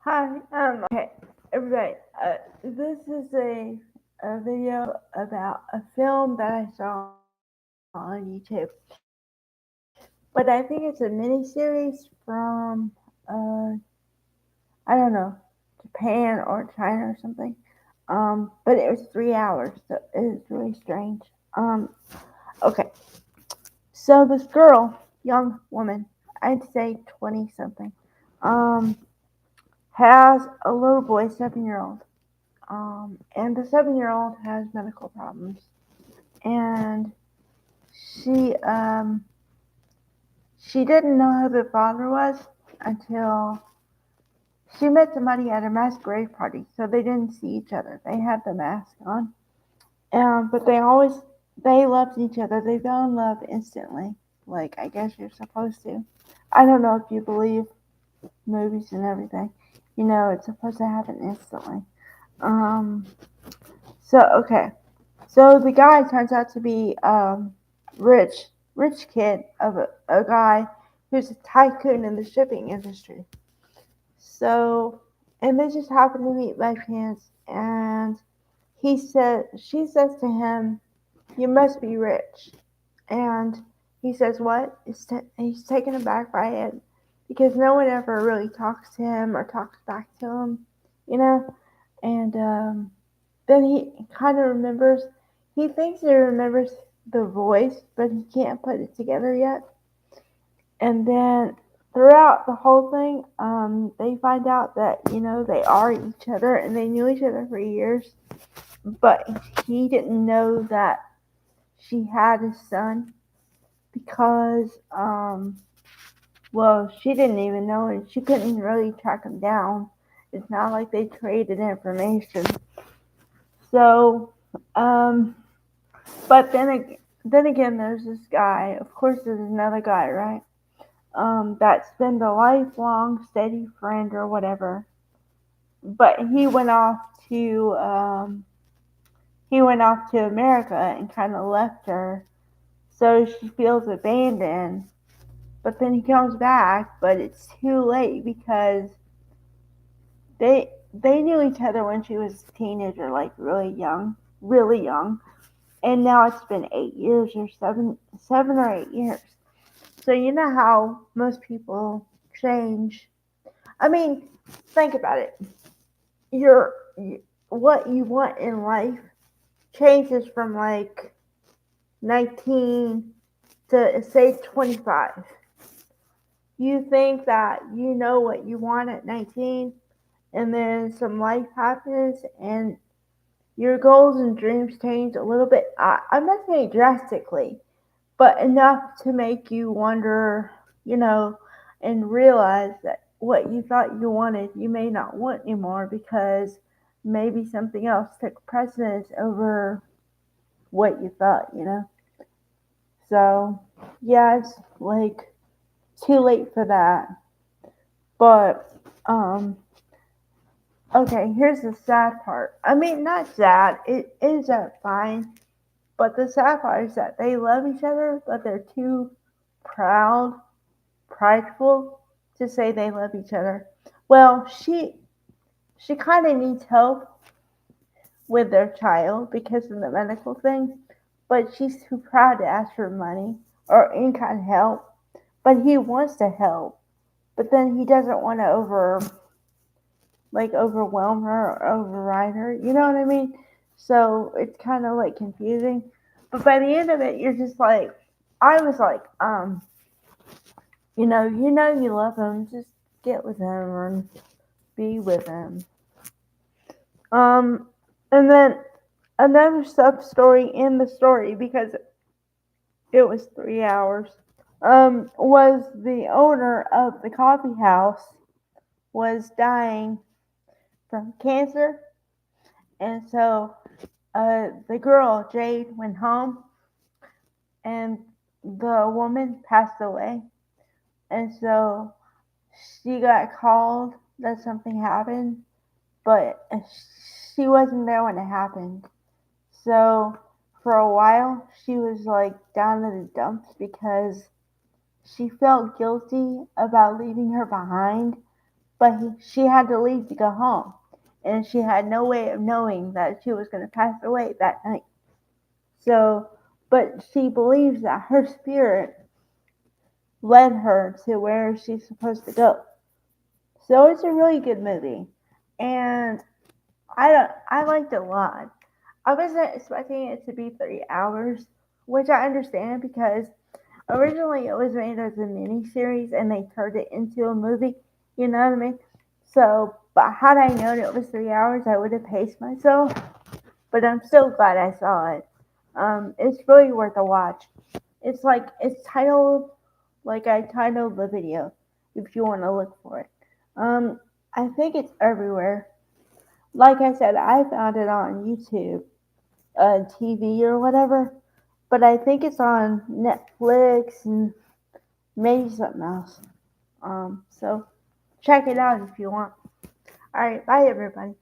Hi, okay, everybody. This is a video about a film that I saw on YouTube, but I think it's a mini series from, uh, I don't know, Japan or China or something. But it was 3 hours, so it was really strange. Um, okay, so this girl, young woman, I'd say 20 something, um, has a little boy, 7 year old. And the 7 year old has medical problems. And she she didn't know who the father was until she met somebody at a masquerade party. So they didn't see each other. They had the mask on. But they loved each other. They fell in love instantly. Like I guess you're supposed to. I don't know if you believe movies and everything. You know, it's supposed to happen instantly. Um, okay. So the guy turns out to be rich, rich kid of a guy who's a tycoon in the shipping industry. So, and they just happen to meet by chance, and she says to him, "You must be rich," and he says, "What?" He's taken aback by it because no one ever really talks to him or talks back to him, you know, and then he kind of remembers. He thinks he remembers the voice, but he can't put it together yet. And then throughout the whole thing, they find out that they are each other and they knew each other for years. But he didn't know that she had a son because, well, she didn't even know and she couldn't really track him down. It's not like they traded information. So, um, But then again, there's this guy. Of course, there's another guy, right? That's been the lifelong steady friend or whatever. But he went off to America and kind of left her, so she feels abandoned. But then he comes back, but it's too late because they knew each other when she was a teenager, like really young, and now it's been 8 years or 7 or 8 years. So you know how most people change. I mean, think about it. Your what you want in life changes from like 19 to say 25. You think that you know what you want at 19 and then some life happens and your goals and dreams change a little bit. I'm not saying drastically, but enough to make you wonder, and realize that what you thought you wanted, you may not want anymore because maybe something else took precedence over what you thought. So, yeah, it's like too late for that. But, okay, here's the sad part. I mean, not sad, it ends up fine. But the sad part is that they love each other, but they're too proud prideful to say they love each other. Well, she kind of needs help with their child because of the medical thing, but she's too proud to ask for money or any kind of help. But he wants to help, but then he doesn't want to overwhelm her or override her. You know what I mean? So it's kind of like confusing. But by the end of it, you're just like, I was like, you love him, just get with him or be with him. Um, and then another sub story in the story because it was 3 hours. Was the owner of the coffee house was dying from cancer, and so the girl Jade went home, and the woman passed away, and so she got called that something happened, but she wasn't there when it happened. So for a while, she was like down in the dumps because she felt guilty about leaving her behind, but she had to leave to go home, and she had no way of knowing that she was going to pass away that night. So, but she believes that her spirit led her to where she's supposed to go. So it's a really good movie, and I liked it a lot. I wasn't expecting it to be 3 hours, which I understand because originally it was made as a mini series and they turned it into a movie. You know what I mean? So, but had I known it was 3 hours, I would have paced myself. But I'm so glad I saw it. It's really worth a watch. It's titled like I titled the video. If you want to look for it, I think it's everywhere. Like I said, I found it on YouTube, TV or whatever. But I think it's on Netflix and maybe something else. So check it out if you want. All right, bye everybody.